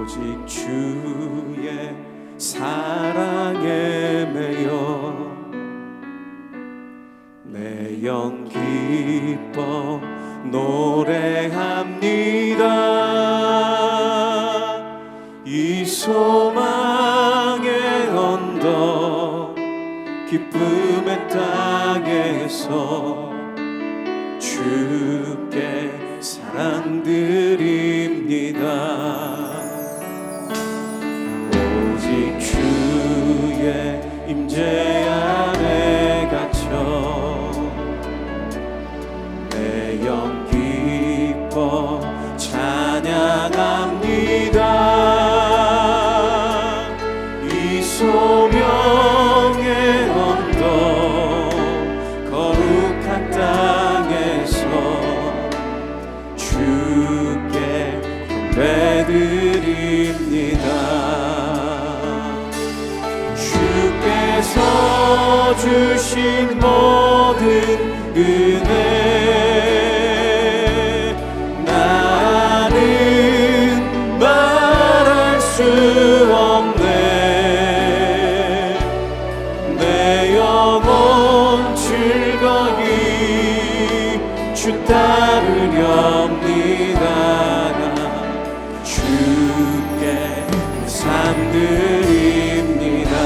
오직 주의 사랑에 매여 내 영 기뻐 노래합니다. 이 소망의 언덕 기쁨의 땅에서 주께 사랑 드립니다. 오직 주의 임재 안에 갇혀 내 영 기뻐 찬양합니다. 이 소명의 언덕 거룩한 땅에서 주께 예배드립니다. 주께서 주신 모든 은혜 나는 말할 수 없네. 내 영혼 즐거이 주 따르렵니다. 주께 삶 드립니다.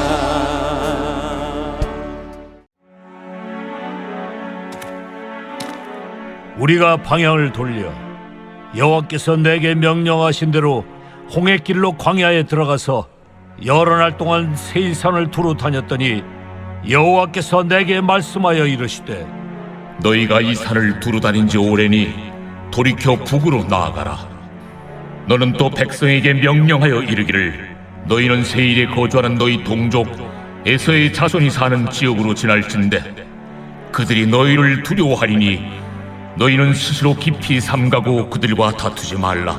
우리가 방향을 돌려 여호와께서 내게 명령하신 대로 홍해길로 광야에 들어가서 여러 날 동안 세일산을 두루 다녔더니 여호와께서 내게 말씀하여 이르시되 너희가 이 산을 두루 다닌 지 오래니 돌이켜 북으로 나아가라. 너는 또 백성에게 명령하여 이르기를 너희는 세일에 거주하는 너희 동족 에서의 자손이 사는 지역으로 지날진대 그들이 너희를 두려워하리니 너희는 스스로 깊이 삼가고 그들과 다투지 말라.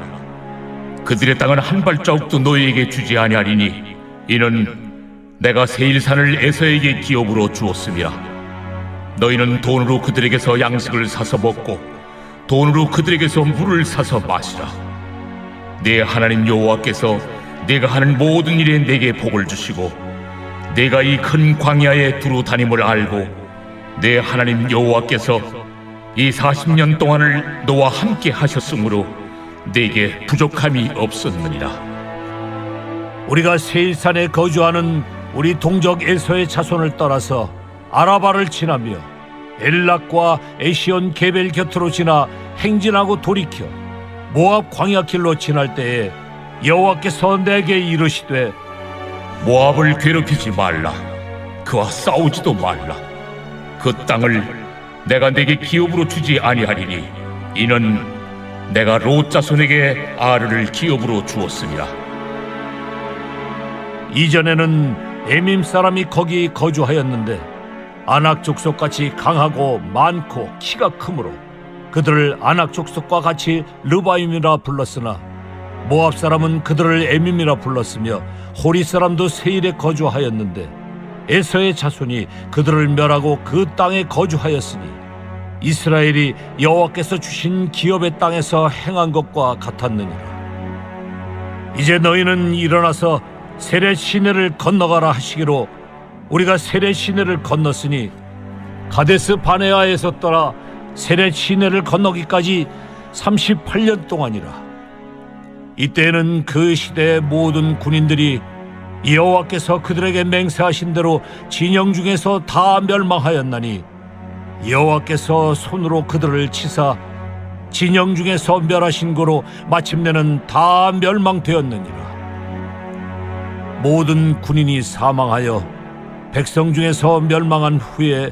그들의 땅은 한 발자국도 너희에게 주지 아니하리니 이는 내가 세일산을 에서에게 기업으로 주었음이라. 너희는 돈으로 그들에게서 양식을 사서 먹고 돈으로 그들에게서 물을 사서 마시라. 네 하나님 여호와께서 네가 하는 모든 일에 내게 복을 주시고 내가 이 큰 광야에 두루 다님을 알고 네 하나님 여호와께서 이 40년 동안을 너와 함께 하셨으므로 내게 부족함이 없었느니라. 우리가 세일산에 거주하는 우리 동족 에서의 자손을 떠나서 아라바를 지나며 엘락과 에시온 게벨 곁으로 지나 행진하고 돌이켜 모압 광야길로 지날 때에 여호와께서 내게 이르시되 모압을 괴롭히지 말라. 그와 싸우지도 말라. 그 땅을 내가 내게 기업으로 주지 아니하리니 이는 내가 롯 자손에게 아르를 기업으로 주었습니다. 이전에는 에밈 사람이 거기 거주하였는데 아낙 족속같이 강하고 많고 키가 크므로 그들을 아낙 족속과 같이 르바임이라 불렀으나 모압 사람은 그들을 에밈이라 불렀으며 호리 사람도 세일에 거주하였는데 에서의 자손이 그들을 멸하고 그 땅에 거주하였으니 이스라엘이 여호와께서 주신 기업의 땅에서 행한 것과 같았느니라. 이제 너희는 일어나서 세렛 시내를 건너가라 하시기로 우리가 세렛 시내를 건넜으니 가데스 바네아에서 떠나 세렛 시내를 건너기까지 38년 동안이라. 이때에는 그 시대의 모든 군인들이 여호와께서 그들에게 맹세하신 대로 진영 중에서 다 멸망하였나니 여호와께서 손으로 그들을 치사 진영 중에서 멸하신 고로 마침내는 다 멸망되었느니라. 모든 군인이 사망하여 백성 중에서 멸망한 후에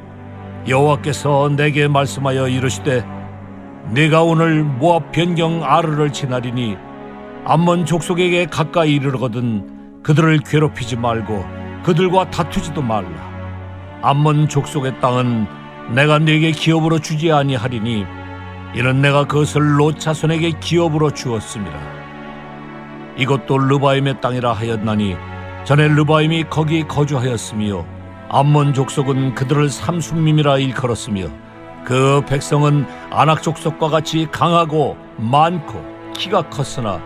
여호와께서 내게 말씀하여 이르시되 네가 오늘 모압 변경 아르를 지나리니 암몬 족속에게 가까이 이르거든 그들을 괴롭히지 말고 그들과 다투지도 말라. 암몬 족속의 땅은 내가 네게 기업으로 주지 아니하리니 이는 내가 그것을 롯 자손에게 기업으로 주었습니다. 이것도 르바임의 땅이라 하였나니 전에 르바임이 거기 거주하였으며 암몬 족속은 그들을 삼순밈이라 일컬었으며 그 백성은 아낙 족속과 같이 강하고 많고 키가 컸으나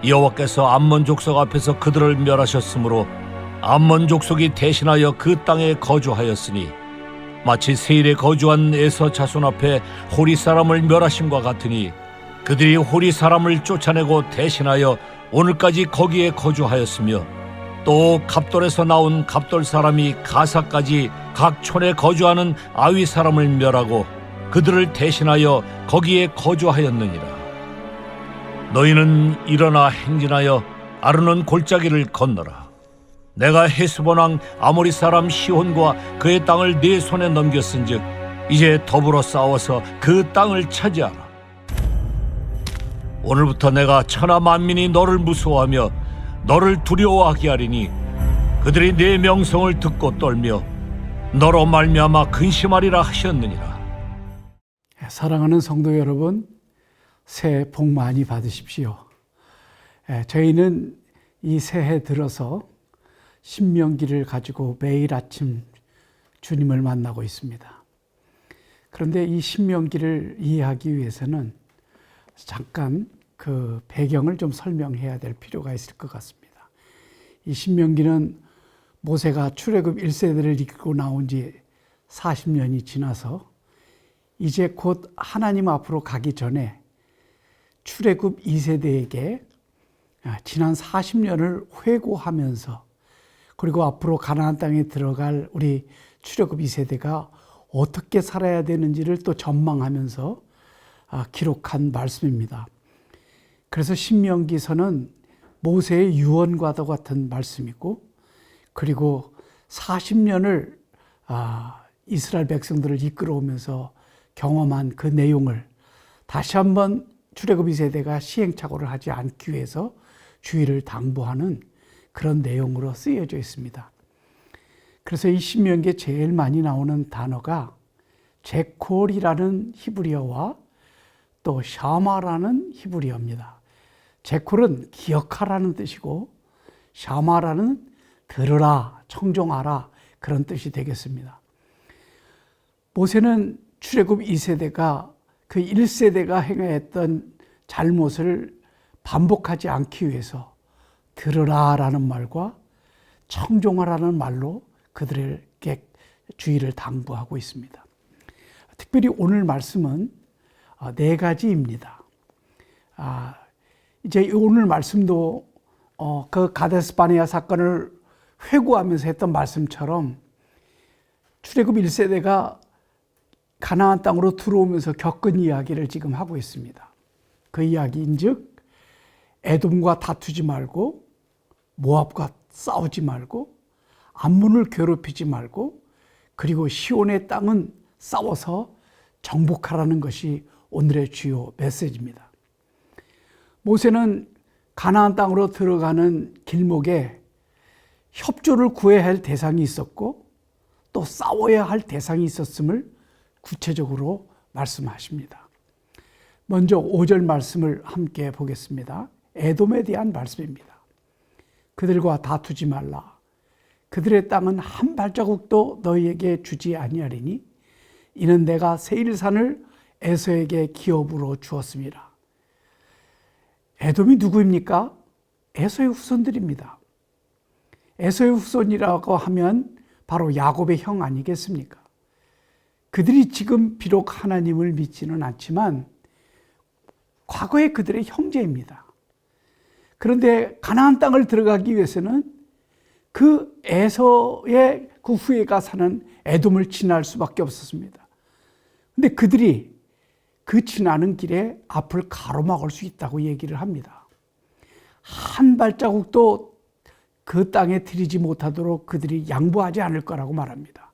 여호와께서 암몬 족속 앞에서 그들을 멸하셨으므로 암몬 족속이 대신하여 그 땅에 거주하였으니 마치 세일에 거주한 에서 자손 앞에 호리 사람을 멸하심과 같으니 그들이 호리 사람을 쫓아내고 대신하여 오늘까지 거기에 거주하였으며 또 갑돌에서 나온 갑돌 사람이 가사까지 각 촌에 거주하는 아위 사람을 멸하고 그들을 대신하여 거기에 거주하였느니라. 너희는 일어나 행진하여 아르논 골짜기를 건너라. 내가 헤스본 왕 아모리 사람 시혼과 그의 땅을 네 손에 넘겼은즉 이제 더불어 싸워서 그 땅을 차지하라. 오늘부터 내가 천하 만민이 너를 무서워하며 너를 두려워하게 하리니 그들이 네 명성을 듣고 떨며 너로 말미암아 근심하리라 하셨느니라. 사랑하는 성도 여러분, 새해 복 많이 받으십시오. 저희는 이 새해 들어서 신명기를 가지고 매일 아침 주님을 만나고 있습니다. 그런데 이 신명기를 이해하기 위해서는 잠깐 그 배경을 좀 설명해야 될 필요가 있을 것 같습니다. 이 신명기는 모세가 출애굽 1세대를 이끌고 나온 지 40년이 지나서 이제 곧 하나님 앞으로 가기 전에 출애굽 2세대에게 지난 40년을 회고하면서 그리고 앞으로 가나안 땅에 들어갈 우리 출애굽 2세대가 어떻게 살아야 되는지를 또 전망하면서 기록한 말씀입니다. 그래서 신명기서는 모세의 유언과도 같은 말씀이고 그리고 40년을 이스라엘 백성들을 이끌어오면서 경험한 그 내용을 다시 한번 출애굽 2세대가 시행착오를 하지 않기 위해서 주의를 당부하는 그런 내용으로 쓰여져 있습니다. 그래서 이 신명기에 제일 많이 나오는 단어가 제콜이라는 히브리어와 또 샤마라는 히브리어입니다. 제콜은 기억하라는 뜻이고 샤마라는 들으라, 청종하라 그런 뜻이 되겠습니다. 모세는 출애굽 2세대가 그 1세대가 행했던 잘못을 반복하지 않기 위해서 들으라라는 말과 청종하라는 말로 그들에게 주의를 당부하고 있습니다. 특별히 오늘 말씀은 네 가지입니다. 이제 오늘 말씀도 그 가데스 바네아 사건을 회고하면서 했던 말씀처럼 출애굽 1세대가 가나안 땅으로 들어오면서 겪은 이야기를 지금 하고 있습니다. 그 이야기인즉 에돔과 다투지 말고 모압과 싸우지 말고 암몬을 괴롭히지 말고 그리고 시온의 땅은 싸워서 정복하라는 것이 오늘의 주요 메시지입니다. 모세는 가나안 땅으로 들어가는 길목에 협조를 구해야 할 대상이 있었고 또 싸워야 할 대상이 있었음을 구체적으로 말씀하십니다. 먼저 5절 말씀을 함께 보겠습니다. 에돔에 대한 말씀입니다. 그들과 다투지 말라. 그들의 땅은 한 발자국도 너희에게 주지 아니하리니 이는 내가 세일산을 에서에게 기업으로 주었습니다. 에돔이 누구입니까? 에서의 후손들입니다. 에서의 후손이라고 하면 바로 야곱의 형 아니겠습니까? 그들이 지금 비록 하나님을 믿지는 않지만 과거에 그들의 형제입니다. 그런데 가나안 땅을 들어가기 위해서는 그 에서의 그 후예가 사는 에돔을 지날 수밖에 없었습니다. 그런데 그들이 그 지나는 길에 앞을 가로막을 수 있다고 얘기를 합니다. 한 발자국도 그 땅에 들이지 못하도록 그들이 양보하지 않을 거라고 말합니다.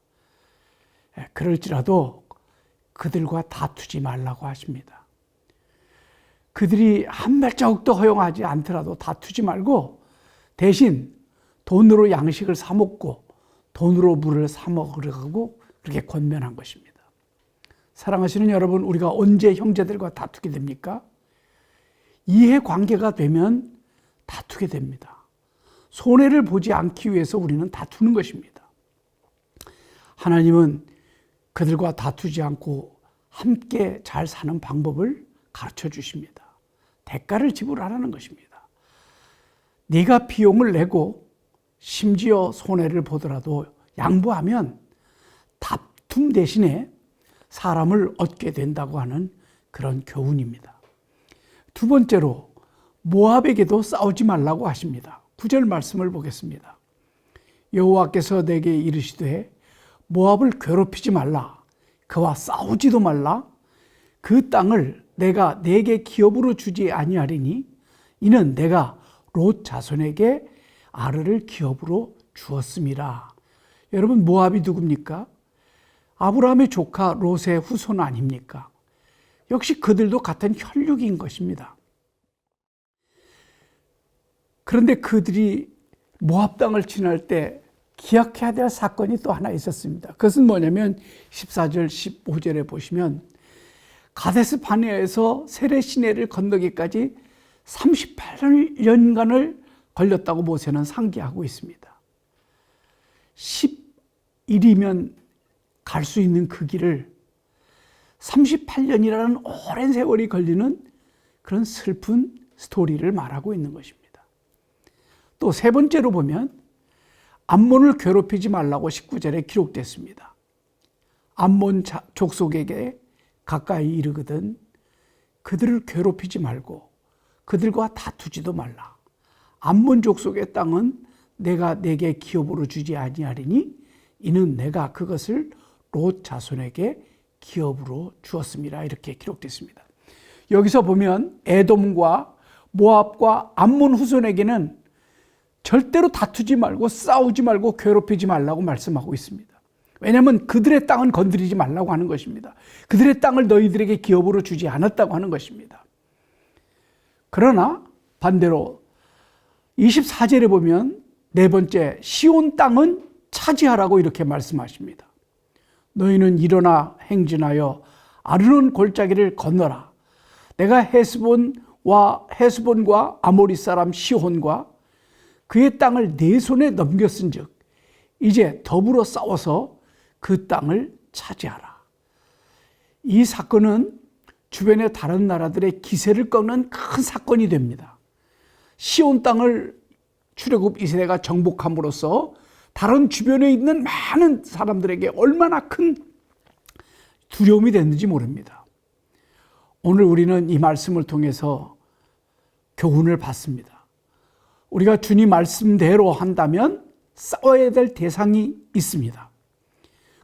그럴지라도 그들과 다투지 말라고 하십니다. 그들이 한 발자국도 허용하지 않더라도 다투지 말고 대신 돈으로 양식을 사 먹고 돈으로 물을 사 먹으려고 그렇게 권면한 것입니다. 사랑하시는 여러분, 우리가 언제 형제들과 다투게 됩니까? 이해관계가 되면 다투게 됩니다. 손해를 보지 않기 위해서 우리는 다투는 것입니다. 하나님은 그들과 다투지 않고 함께 잘 사는 방법을 가르쳐 주십니다. 대가를 지불하라는 것입니다. 네가 비용을 내고 심지어 손해를 보더라도 양보하면 다툼 대신에 사람을 얻게 된다고 하는 그런 교훈입니다. 두 번째로 모압에게도 싸우지 말라고 하십니다. 9절 말씀을 보겠습니다. 여호와께서 내게 이르시되 모압을 괴롭히지 말라. 그와 싸우지도 말라. 그 땅을 내가 네게 기업으로 주지 아니하리니 이는 내가 롯 자손에게 아르를 기업으로 주었음이라. 여러분, 모압이 누굽니까? 아브라함의 조카 롯의 후손 아닙니까? 역시 그들도 같은 혈육인 것입니다. 그런데 그들이 모압 땅을 지날 때 기억해야 될 사건이 또 하나 있었습니다. 그것은 뭐냐면 14절 15절에 보시면 가데스 바네아에서 세레 시내를 건너기까지 38년간을 걸렸다고 모세는 상기하고 있습니다. 10일이면 갈 수 있는 그 길을 38년이라는 오랜 세월이 걸리는 그런 슬픈 스토리를 말하고 있는 것입니다. 또 세 번째로 보면 암몬을 괴롭히지 말라고 19절에 기록됐습니다. 암몬 족속에게 가까이 이르거든 그들을 괴롭히지 말고 그들과 다투지도 말라. 암몬 족속의 땅은 내가 네게 기업으로 주지 아니하리니 이는 내가 그것을 롯 자손에게 기업으로 주었습니다. 이렇게 기록됐습니다. 여기서 보면 에돔과 모압과 암몬 후손에게는 절대로 다투지 말고 싸우지 말고 괴롭히지 말라고 말씀하고 있습니다. 왜냐하면 그들의 땅은 건드리지 말라고 하는 것입니다. 그들의 땅을 너희들에게 기업으로 주지 않았다고 하는 것입니다. 그러나 반대로 24절에 보면 네 번째 시온 땅은 차지하라고 이렇게 말씀하십니다. 너희는 일어나 행진하여 아르논 골짜기를 건너라. 내가 헤스본과 아모리 사람 시혼과 그의 땅을 네 손에 넘겼은즉 이제 더불어 싸워서 그 땅을 차지하라. 이 사건은 주변의 다른 나라들의 기세를 꺾는 큰 사건이 됩니다. 시온 땅을 출애굽 2세대가 정복함으로써 다른 주변에 있는 많은 사람들에게 얼마나 큰 두려움이 됐는지 모릅니다. 오늘 우리는 이 말씀을 통해서 교훈을 받습니다. 우리가 주님 말씀대로 한다면 싸워야 될 대상이 있습니다.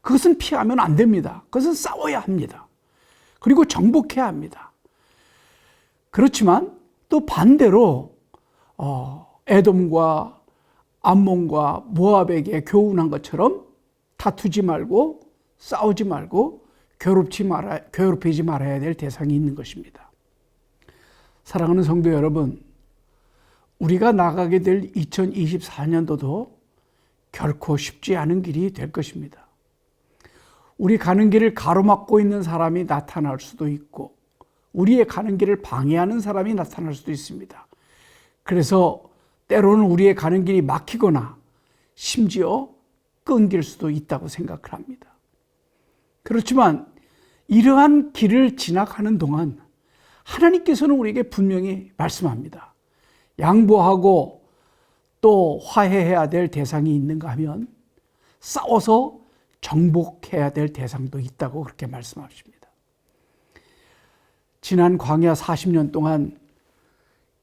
그것은 피하면 안 됩니다. 그것은 싸워야 합니다. 그리고 정복해야 합니다. 그렇지만 또 반대로 에돔과 암몬과 모압에게 교훈한 것처럼 다투지 말고 싸우지 말고 괴롭히지 말아야 될 대상이 있는 것입니다. 사랑하는 성도 여러분, 우리가 나가게 될 2024년도도 결코 쉽지 않은 길이 될 것입니다. 우리 가는 길을 가로막고 있는 사람이 나타날 수도 있고 우리의 가는 길을 방해하는 사람이 나타날 수도 있습니다. 그래서 때로는 우리의 가는 길이 막히거나 심지어 끊길 수도 있다고 생각을 합니다. 그렇지만 이러한 길을 지나가는 동안 하나님께서는 우리에게 분명히 말씀합니다. 양보하고 또 화해해야 될 대상이 있는가 하면 싸워서 정복해야 될 대상도 있다고 그렇게 말씀하십니다. 지난 광야 40년 동안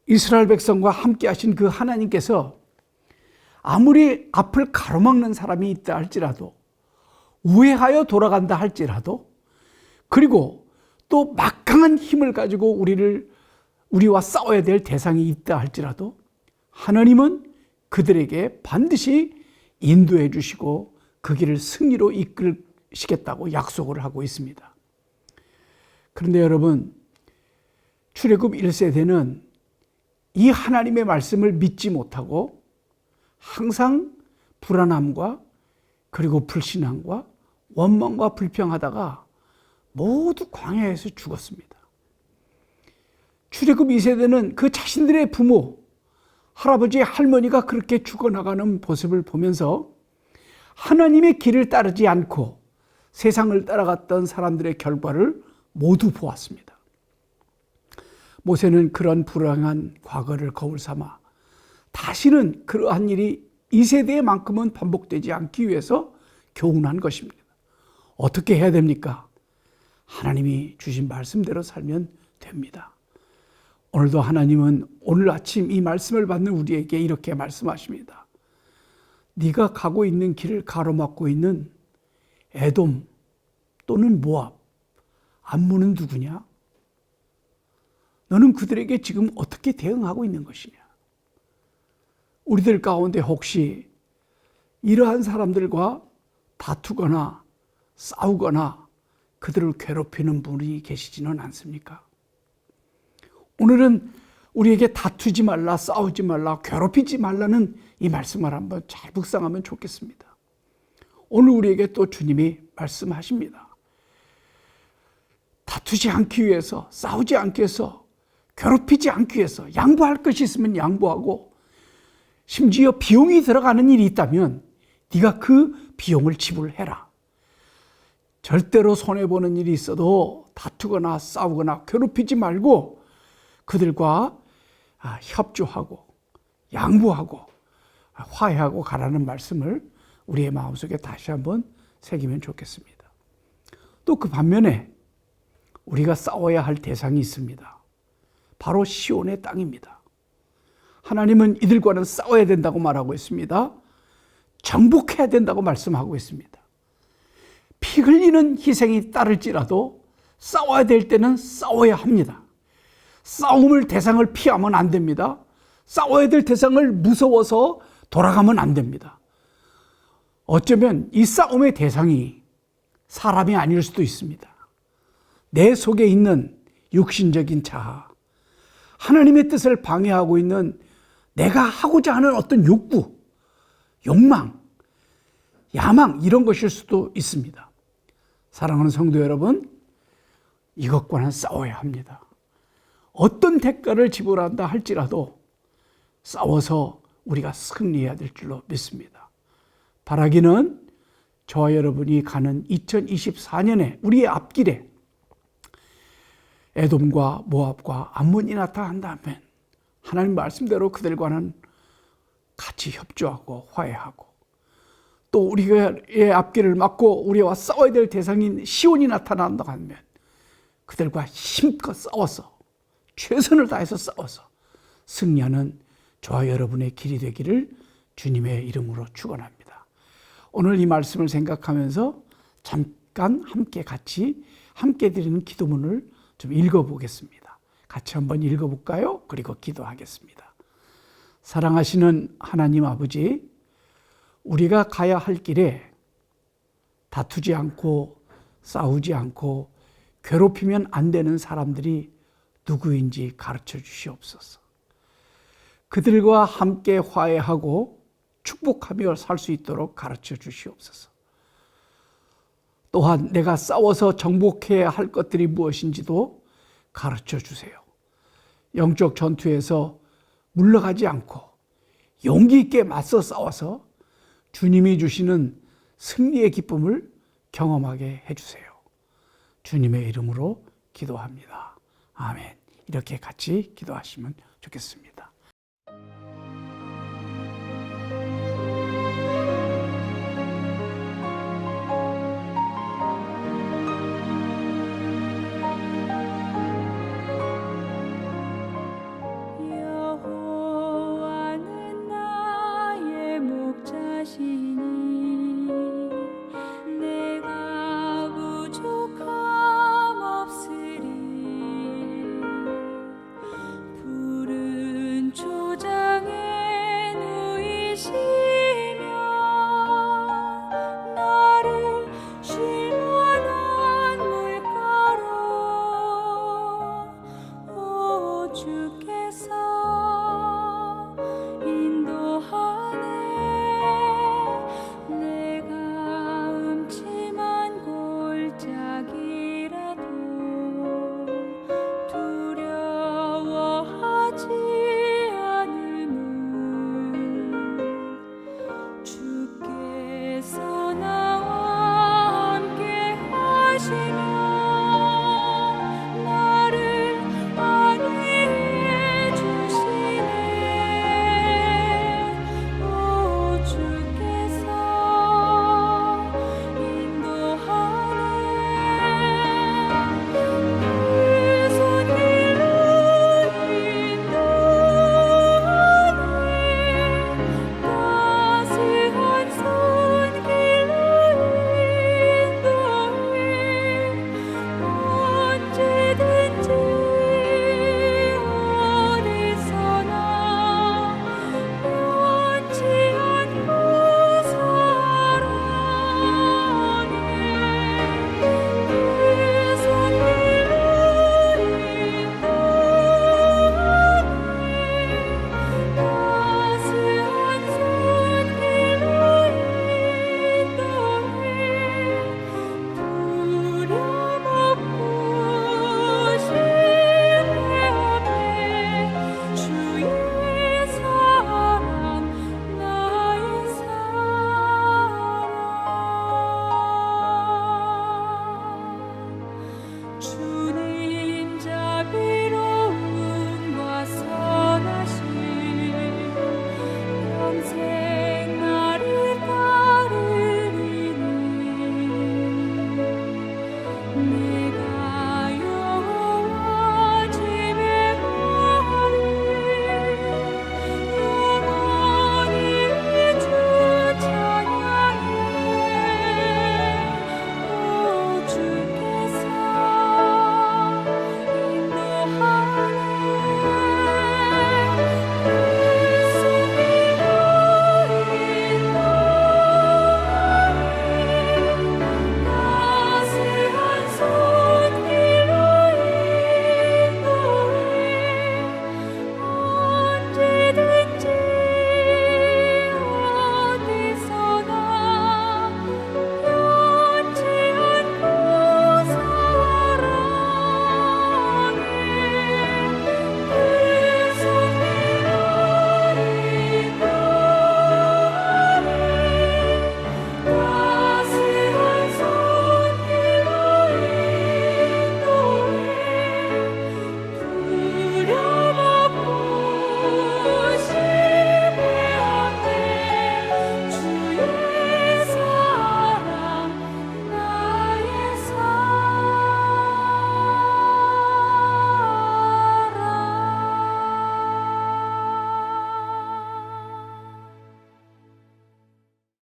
이스라엘 백성과 함께 하신 그 하나님께서 아무리 앞을 가로막는 사람이 있다 할지라도 우회하여 돌아간다 할지라도 그리고 또 막강한 힘을 가지고 우리와 싸워야 될 대상이 있다 할지라도 하나님은 그들에게 반드시 인도해 주시고 그 길을 승리로 이끌시겠다고 약속을 하고 있습니다. 그런데 여러분, 출애굽 1세대는 이 하나님의 말씀을 믿지 못하고 항상 불안함과 그리고 불신앙과 원망과 불평하다가 모두 광야에서 죽었습니다. 출애굽 2세대는 그 자신들의 부모, 할아버지, 할머니가 그렇게 죽어나가는 모습을 보면서 하나님의 길을 따르지 않고 세상을 따라갔던 사람들의 결과를 모두 보았습니다. 모세는 그런 불행한 과거를 거울 삼아 다시는 그러한 일이 이 세대만큼은 반복되지 않기 위해서 교훈한 것입니다. 어떻게 해야 됩니까? 하나님이 주신 말씀대로 살면 됩니다. 오늘도 하나님은 오늘 아침 이 말씀을 받는 우리에게 이렇게 말씀하십니다. 네가 가고 있는 길을 가로막고 있는 에돔 또는 모압, 암몬은 누구냐? 너는 그들에게 지금 어떻게 대응하고 있는 것이냐? 우리들 가운데 혹시 이러한 사람들과 다투거나 싸우거나 그들을 괴롭히는 분이 계시지는 않습니까? 오늘은 우리에게 다투지 말라, 싸우지 말라, 괴롭히지 말라는 이 말씀을 한번 잘 묵상하면 좋겠습니다. 오늘 우리에게 또 주님이 말씀하십니다. 다투지 않기 위해서, 싸우지 않기 위해서, 괴롭히지 않기 위해서 양보할 것이 있으면 양보하고, 심지어 비용이 들어가는 일이 있다면 네가 그 비용을 지불해라. 절대로 손해보는 일이 있어도 다투거나 싸우거나 괴롭히지 말고 그들과 협조하고 양보하고 화해하고 가라는 말씀을 우리의 마음속에 다시 한번 새기면 좋겠습니다. 또 그 반면에 우리가 싸워야 할 대상이 있습니다. 바로 시온의 땅입니다. 하나님은 이들과는 싸워야 된다고 말하고 있습니다. 정복해야 된다고 말씀하고 있습니다. 피 흘리는 희생이 따를지라도 싸워야 될 때는 싸워야 합니다. 싸움을 대상을 피하면 안 됩니다. 싸워야 될 대상을 무서워서 돌아가면 안 됩니다. 어쩌면 이 싸움의 대상이 사람이 아닐 수도 있습니다. 내 속에 있는 육신적인 자아, 하나님의 뜻을 방해하고 있는 내가 하고자 하는 어떤 욕구, 욕망, 야망 이런 것일 수도 있습니다. 사랑하는 성도 여러분, 이것과는 싸워야 합니다. 어떤 대가를 지불한다 할지라도 싸워서 우리가 승리해야 될 줄로 믿습니다. 바라기는 저와 여러분이 가는 2024년에 우리의 앞길에 에돔과 모압과 암몬이 나타난다면 하나님 말씀대로 그들과는 같이 협조하고 화해하고, 또 우리의 앞길을 막고 우리와 싸워야 될 대상인 시온이 나타난다 하면 그들과 힘껏 싸워서 최선을 다해서 싸워서 승리하는 저와 여러분의 길이 되기를 주님의 이름으로 축원합니다. 오늘 이 말씀을 생각하면서 잠깐 함께 드리는 기도문을 좀 읽어보겠습니다. 같이 한번 읽어볼까요? 그리고 기도하겠습니다. 사랑하시는 하나님 아버지, 우리가 가야 할 길에 다투지 않고 싸우지 않고 괴롭히면 안 되는 사람들이 누구인지 가르쳐 주시옵소서. 그들과 함께 화해하고 축복하며 살 수 있도록 가르쳐 주시옵소서. 또한 내가 싸워서 정복해야 할 것들이 무엇인지도 가르쳐 주세요. 영적 전투에서 물러가지 않고 용기 있게 맞서 싸워서 주님이 주시는 승리의 기쁨을 경험하게 해주세요. 주님의 이름으로 기도합니다. 아멘. 이렇게 같이 기도하시면 좋겠습니다.